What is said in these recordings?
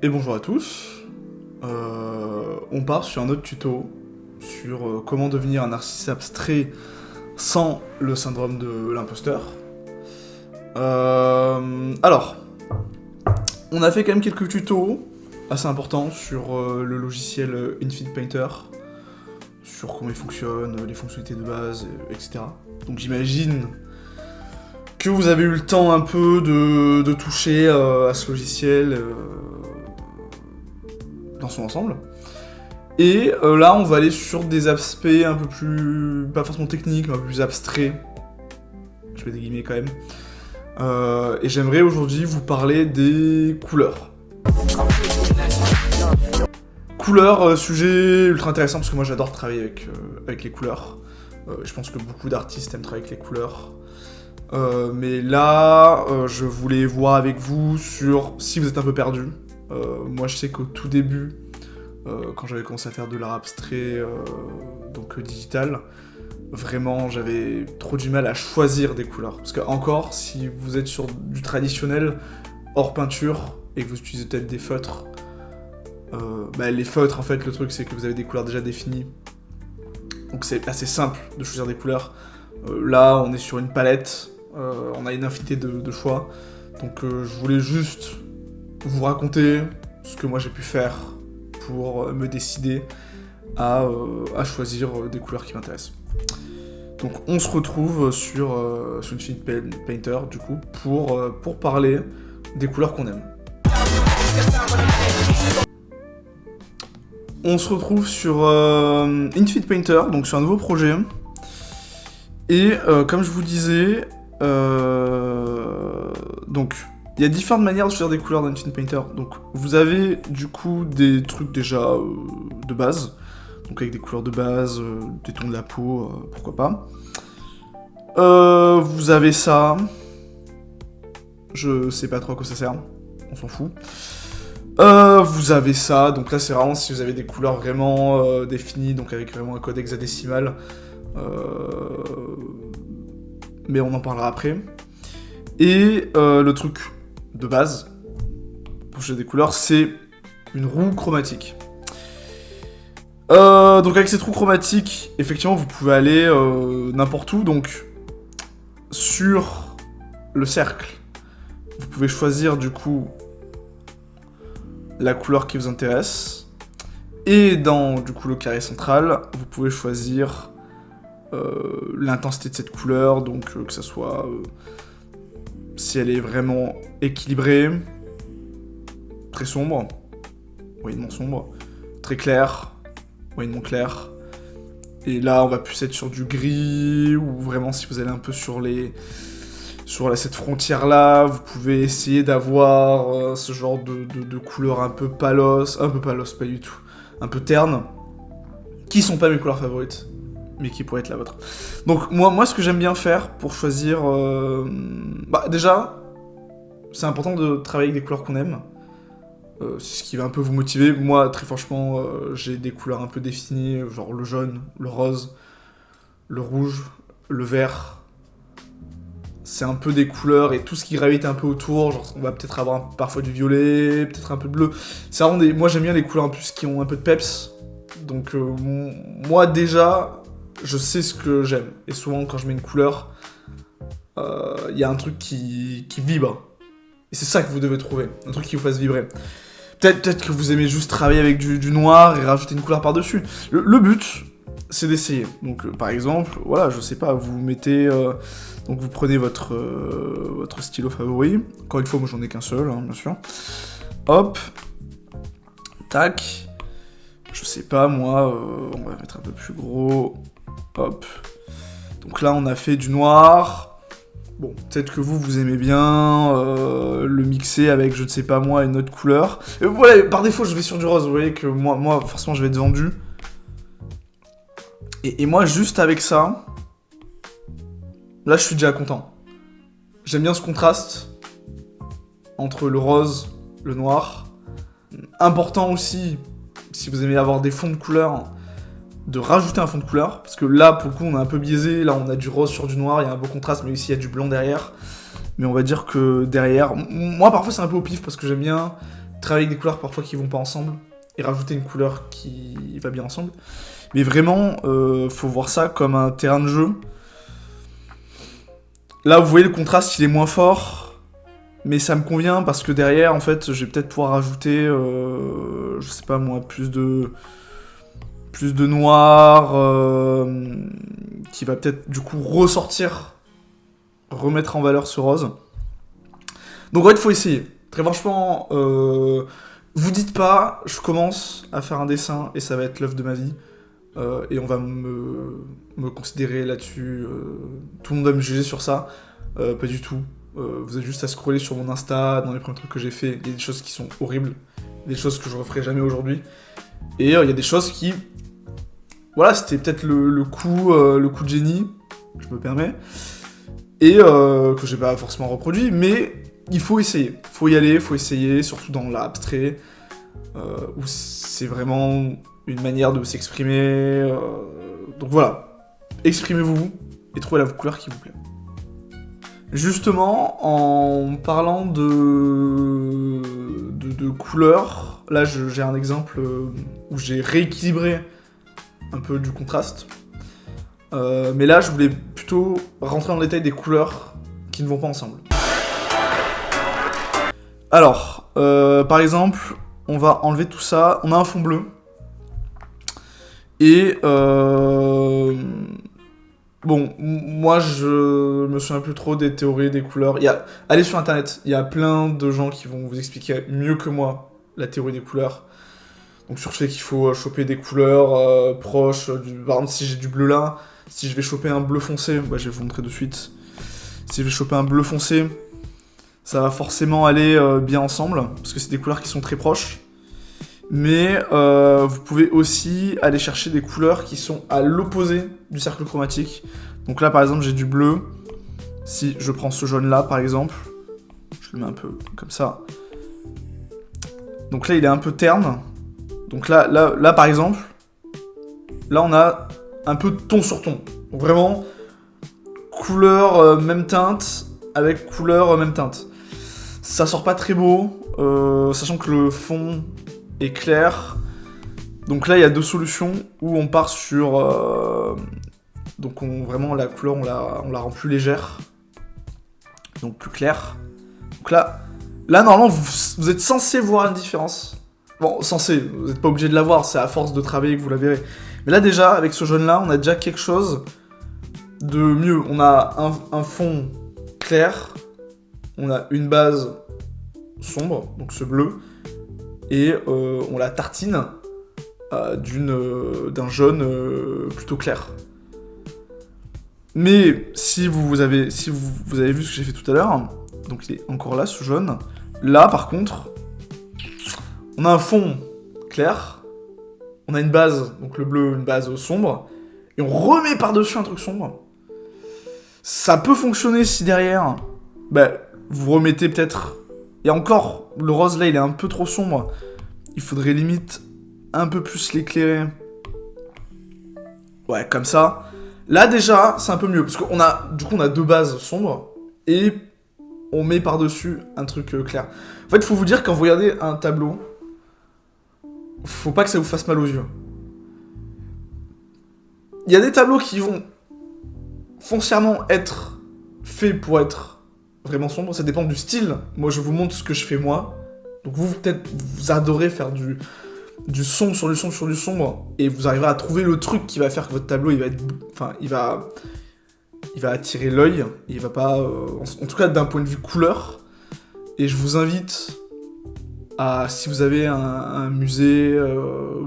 Et bonjour à tous, on part sur un autre tuto sur comment devenir un narcissiste abstrait sans le syndrome de l'imposteur. Alors, on a fait quand même quelques tutos assez importants sur le logiciel Infinite Painter, sur comment il fonctionne, les fonctionnalités de base, etc. Donc j'imagine que vous avez eu le temps un peu de toucher à ce logiciel dans son ensemble. Et là, on va aller sur des aspects un peu plus, pas forcément techniques, mais un peu plus abstraits. Je mets des guillemets quand même. Et j'aimerais aujourd'hui vous parler des couleurs. Couleurs, sujet ultra intéressant parce que moi j'adore travailler avec les couleurs. Je pense que beaucoup d'artistes aiment travailler avec les couleurs. Mais là, je voulais voir avec vous sur si vous êtes un peu perdu. Moi je sais qu'au tout début, quand j'avais commencé à faire de l'art abstrait, donc digital, vraiment j'avais trop du mal à choisir des couleurs. Parce que encore, si vous êtes sur du traditionnel, hors peinture, et que vous utilisez peut-être des feutres, les feutres en fait, le truc c'est que vous avez des couleurs déjà définies. Donc c'est assez simple de choisir des couleurs. Là on est sur une palette, on a une infinité de choix. Donc je voulais juste vous raconter ce que moi j'ai pu faire pour me décider à choisir des couleurs qui m'intéressent. Donc on se retrouve sur Infinite Painter du coup pour parler des couleurs qu'on aime. On se retrouve sur Infinite Painter, donc sur un nouveau projet. Et comme je vous disais, donc il y a différentes manières de choisir des couleurs dans Infinite Painter. Donc vous avez du coup des trucs déjà de base, donc avec des couleurs de base, des tons de la peau, pourquoi pas. Vous avez ça, je sais pas trop à quoi ça sert, on s'en fout. Vous avez ça, donc là c'est vraiment si vous avez des couleurs vraiment définies, donc avec vraiment un code hexadécimal. Mais on en parlera après. Et le truc de base, pour choisir des couleurs, c'est une roue chromatique. Donc avec cette roue chromatique, effectivement, vous pouvez aller n'importe où. Donc sur le cercle, vous pouvez choisir du coup la couleur qui vous intéresse. Et dans du coup le carré central, vous pouvez choisir l'intensité de cette couleur, donc que ça soit si elle est vraiment équilibrée, très sombre, moyennement sombre, très clair, moyennement clair. Et là, on va plus être sur du gris, ou vraiment si vous allez un peu sur cette frontière-là, vous pouvez essayer d'avoir ce genre de couleurs un peu palos, pas du tout, un peu terne, qui sont pas mes couleurs favorites, mais qui pourraient être la vôtre. Donc moi ce que j'aime bien faire pour choisir... déjà, c'est important de travailler avec des couleurs qu'on aime. C'est ce qui va un peu vous motiver. Moi, très franchement, j'ai des couleurs un peu définies, genre le jaune, le rose, le rouge, le vert. C'est un peu des couleurs et tout ce qui gravite un peu autour. Genre, on va peut-être avoir parfois du violet, peut-être un peu de bleu. C'est vraiment moi j'aime bien les couleurs en plus qui ont un peu de peps. Donc moi déjà, je sais ce que j'aime. Et souvent quand je mets une couleur, il y a un truc qui vibre. Et c'est ça que vous devez trouver, un truc qui vous fasse vibrer. Peut-être que vous aimez juste travailler avec du noir et rajouter une couleur par-dessus. Le but, c'est d'essayer. Donc par exemple, voilà, je sais pas, vous mettez... donc vous prenez votre stylo favori. Encore une fois, moi j'en ai qu'un seul, hein, bien sûr. Hop. Tac. Je sais pas, moi, on va mettre un peu plus gros. Hop. Donc là, on a fait du noir. Bon, peut-être que vous aimez bien le mixer avec, je ne sais pas moi, une autre couleur. Et voilà, par défaut, je vais sur du rose. Vous voyez que moi forcément, je vais être vendu. Et moi, juste avec ça, là, je suis déjà content. J'aime bien ce contraste entre le rose, le noir. Important aussi, si vous aimez avoir des fonds de couleur, de rajouter un fond de couleur, parce que là, pour le coup, on est un peu biaisé. Là, on a du rose sur du noir, il y a un beau contraste, mais aussi il y a du blanc derrière. Mais on va dire que derrière... Moi, parfois, c'est un peu au pif, parce que j'aime bien travailler avec des couleurs parfois qui vont pas ensemble, et rajouter une couleur qui va bien ensemble. Mais vraiment, faut voir ça comme un terrain de jeu. Là, vous voyez, le contraste, il est moins fort, mais ça me convient parce que derrière, en fait, je vais peut-être pouvoir rajouter, je sais pas moi, plus de noir, qui va peut-être du coup ressortir, remettre en valeur ce rose. Donc ouais, il faut essayer. Très franchement, vous dites pas, je commence à faire un dessin et ça va être l'œuvre de ma vie. Et on va me considérer là-dessus. Tout le monde va me juger sur ça. Pas du tout. Vous avez juste à scroller sur mon Insta, dans les premiers trucs que j'ai fait. Il y a des choses qui sont horribles, des choses que je referai jamais aujourd'hui. Et il y a des choses qui... Voilà, c'était peut-être le coup de génie, je me permets, et que j'ai pas forcément reproduit, mais il faut essayer. Faut y aller, faut essayer, surtout dans l'abstrait, où c'est vraiment une manière de s'exprimer. Donc voilà, exprimez-vous et trouvez la couleur qui vous plaît. Justement, en parlant de couleurs, là j'ai un exemple où j'ai rééquilibré un peu du contraste. Mais là, je voulais plutôt rentrer dans le détail des couleurs qui ne vont pas ensemble. Alors, par exemple, on va enlever tout ça. On a un fond bleu. Et bon, moi, je me souviens plus trop des théories des couleurs. Allez sur Internet, il y a plein de gens qui vont vous expliquer mieux que moi la théorie des couleurs. Donc sur le fait qu'il faut choper des couleurs proches. Par exemple, si j'ai du bleu là, si je vais choper un bleu foncé, bah, je vais vous montrer de suite. Si je vais choper un bleu foncé, ça va forcément aller bien ensemble, parce que c'est des couleurs qui sont très proches. Mais vous pouvez aussi aller chercher des couleurs qui sont à l'opposé du cercle chromatique. Donc là, par exemple, j'ai du bleu. Si je prends ce jaune-là, par exemple, je le mets un peu comme ça. Donc là, il est un peu terne. Donc là, par exemple, là, on a un peu ton sur ton. Donc vraiment, couleur même teinte avec couleur même teinte. Ça sort pas très beau, sachant que le fond est clair. Donc là, il y a deux solutions où on part sur... donc vraiment, la couleur, on la rend plus légère. Donc plus claire. Donc là normalement, vous êtes censé voir une différence. Bon, censé, vous n'êtes pas obligé de la voir, c'est à force de travailler que vous la verrez. Mais là déjà, avec ce jaune-là, on a déjà quelque chose de mieux. On a un fond clair, on a une base sombre, donc ce bleu, et on la tartine d'un jaune plutôt clair. Mais si vous avez vu ce que j'ai fait tout à l'heure, donc il est encore là, ce jaune. Là, par contre, on a un fond clair, on a une base, donc le bleu, une base sombre, et on remet par-dessus un truc sombre. Ça peut fonctionner si derrière, vous remettez peut-être... Et encore, le rose là, il est un peu trop sombre. Il faudrait limite un peu plus l'éclairer. Ouais, comme ça. Là déjà, c'est un peu mieux, parce qu'on a deux bases sombres, et on met par-dessus un truc clair. En fait, il faut vous dire, quand vous regardez un tableau, faut pas que ça vous fasse mal aux yeux. Il y a des tableaux qui vont foncièrement être faits pour être vraiment sombres, ça dépend du style. Moi, je vous montre ce que je fais moi. Donc vous, peut-être, vous adorez faire du sombre sur du sombre sur du sombre, et vous arriverez à trouver le truc qui va faire que votre tableau, il va attirer l'œil, il va pas... en tout cas, d'un point de vue couleur. Et je vous invite à, si vous avez un musée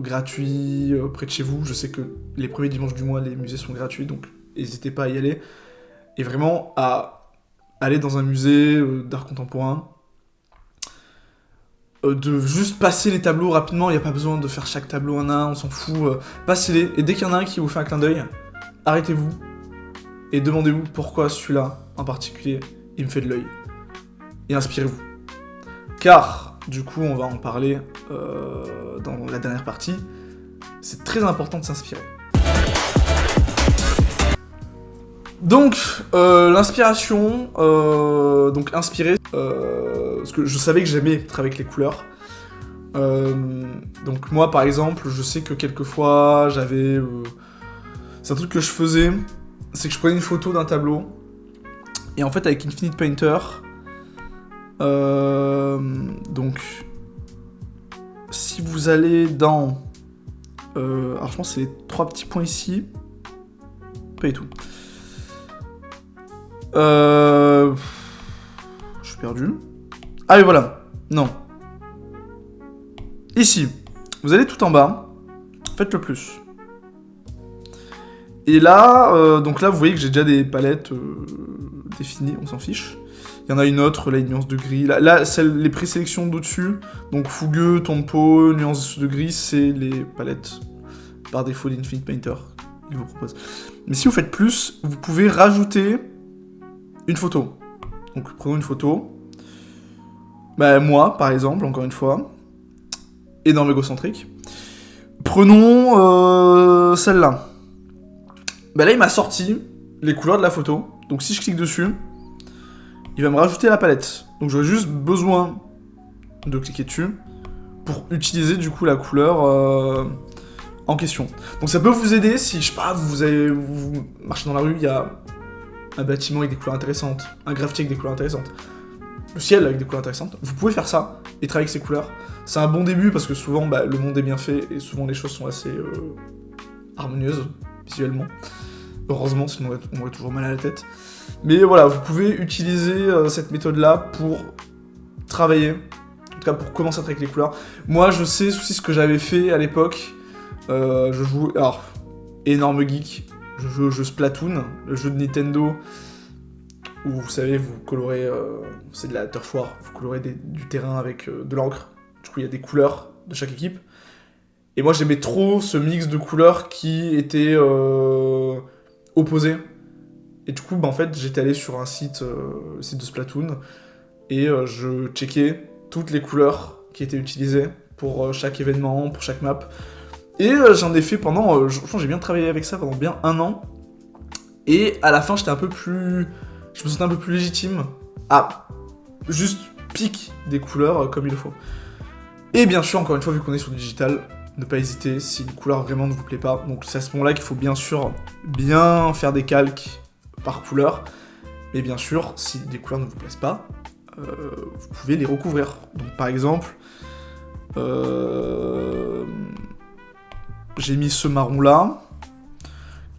gratuit près de chez vous, je sais que les premiers dimanches du mois, les musées sont gratuits, donc n'hésitez pas à y aller. Et vraiment à aller dans un musée d'art contemporain, de juste passer les tableaux rapidement, il n'y a pas besoin de faire chaque tableau un à un, on s'en fout. Passez-les, et dès qu'il y en a un qui vous fait un clin d'œil, arrêtez-vous, et demandez-vous pourquoi celui-là, en particulier, il me fait de l'œil. Et inspirez-vous. Car, du coup, on va en parler dans la dernière partie, c'est très important de s'inspirer. Donc, l'inspiration, donc inspirer, parce que je savais que j'aimais travailler avec les couleurs. Donc moi par exemple, je sais que quelquefois j'avais... c'est un truc que je faisais, c'est que je prenais une photo d'un tableau, et en fait avec Infinite Painter, donc si vous allez dans... alors je pense que c'est les 3 petits points ici, pas du tout. Je suis perdu. Ah oui voilà, non. Ici, vous allez tout en bas, faites le plus. Et là, donc là, vous voyez que j'ai déjà des palettes définies, on s'en fiche. Il y en a une autre, là, une nuance de gris. Là les présélections d'au-dessus, donc fougueux, ton de peau, nuance de gris, c'est les palettes par défaut d'Infinite Painter qu'il vous propose. Mais si vous faites plus, vous pouvez rajouter une photo. Donc prenons une photo. Bah, moi, par exemple, encore une fois. Énorme égocentrique. Prenons celle-là. Bah là, il m'a sorti les couleurs de la photo. Donc si je clique dessus, il va me rajouter la palette. Donc j'aurais juste besoin de cliquer dessus pour utiliser du coup la couleur en question. Donc ça peut vous aider si, je sais pas, vous marchez dans la rue, il y a un bâtiment avec des couleurs intéressantes, un graffiti avec des couleurs intéressantes, le ciel avec des couleurs intéressantes. Vous pouvez faire ça et travailler avec ces couleurs. C'est un bon début parce que souvent le monde est bien fait et souvent les choses sont assez harmonieuses visuellement. Heureusement, sinon on aurait toujours mal à la tête. Mais voilà, vous pouvez utiliser cette méthode-là pour travailler, en tout cas pour commencer à travailler avec les couleurs. Moi, je sais aussi ce que j'avais fait à l'époque. Je joue... Alors, énorme geek, je joue au jeu Splatoon, le jeu de Nintendo, où vous savez, vous colorez... c'est de la turf war, vous colorez du terrain avec de l'encre. Du coup, il y a des couleurs de chaque équipe. Et moi, j'aimais trop ce mix de couleurs qui était opposé. Et du coup, en fait, j'étais allé sur un site, le site de Splatoon, et je checkais toutes les couleurs qui étaient utilisées pour chaque événement, pour chaque map. Et j'en ai fait pendant... je pense que j'ai bien travaillé avec ça pendant bien 1 an. Et à la fin, j'étais un peu plus... Je me sentais un peu plus légitime à juste pique des couleurs comme il le faut. Et bien sûr, encore une fois, vu qu'on est sur du digital, ne pas hésiter si une couleur vraiment ne vous plaît pas. Donc c'est à ce moment-là qu'il faut bien sûr bien faire des calques par couleur. Mais bien sûr, si des couleurs ne vous plaisent pas, vous pouvez les recouvrir. Donc par exemple, j'ai mis ce marron-là,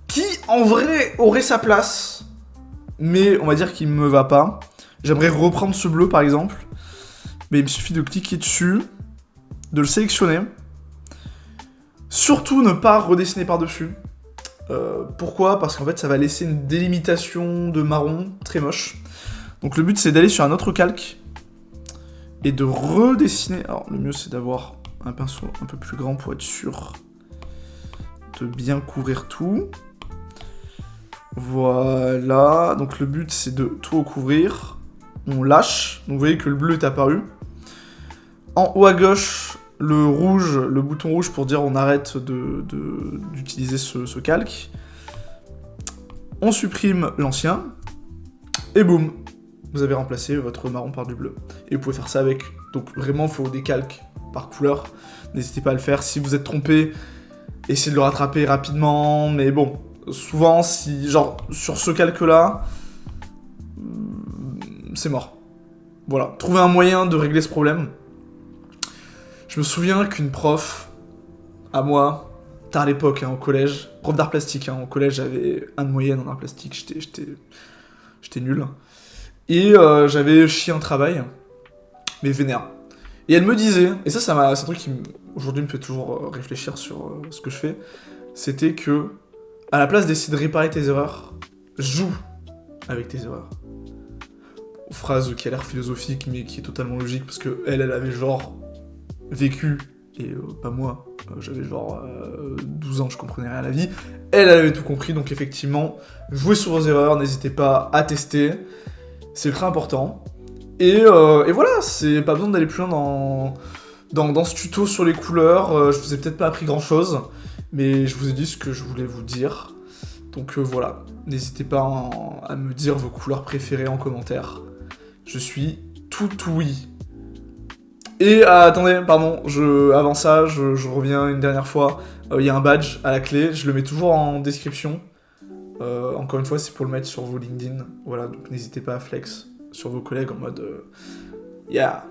qui en vrai aurait sa place, mais on va dire qu'il me va pas. J'aimerais reprendre ce bleu par exemple, mais il me suffit de cliquer dessus, de le sélectionner. Surtout ne pas redessiner par-dessus. Pourquoi ? Parce qu'en fait ça va laisser une délimitation de marron très moche. Donc le but c'est d'aller sur un autre calque et de redessiner. Alors le mieux c'est d'avoir un pinceau un peu plus grand pour être sûr de bien couvrir tout. Voilà, donc le but c'est de tout recouvrir. On lâche, donc vous voyez que le bleu est apparu. En haut à gauche, le rouge, le bouton rouge pour dire on arrête d'utiliser ce calque. On supprime l'ancien, et boum, vous avez remplacé votre marron par du bleu. Et vous pouvez faire ça avec, donc vraiment il faut des calques par couleur, n'hésitez pas à le faire. Si vous êtes trompé, essayez de le rattraper rapidement, mais bon, souvent, si, genre, sur ce calque-là, c'est mort. Voilà, trouvez un moyen de régler ce problème. Je me souviens qu'une prof, à moi, tard à l'époque, au collège, prof d'art plastique, au collège j'avais 1 de moyenne en art plastique, j'étais nul. Et j'avais chié un travail, mais vénère. Et elle me disait, et ça c'est un truc qui aujourd'hui me fait toujours réfléchir sur ce que je fais, c'était que, à la place d'essayer de réparer tes erreurs, joue avec tes erreurs. Phrase qui a l'air philosophique, mais qui est totalement logique, parce que elle avait genre vécu, et pas moi, j'avais genre 12 ans, je comprenais rien à la vie, elle avait tout compris, donc effectivement, jouez sur vos erreurs, n'hésitez pas à tester, c'est ultra important, et voilà, c'est pas besoin d'aller plus loin dans ce tuto sur les couleurs, je vous ai peut-être pas appris grand chose, mais je vous ai dit ce que je voulais vous dire, donc voilà, n'hésitez pas à me dire vos couleurs préférées en commentaire, je suis tout oui. Et attendez, pardon, avant ça, je reviens une dernière fois. Il y a un badge à la clé, je le mets toujours en description. Encore une fois, c'est pour le mettre sur vos LinkedIn. Voilà, donc n'hésitez pas à flex sur vos collègues en mode... yeah.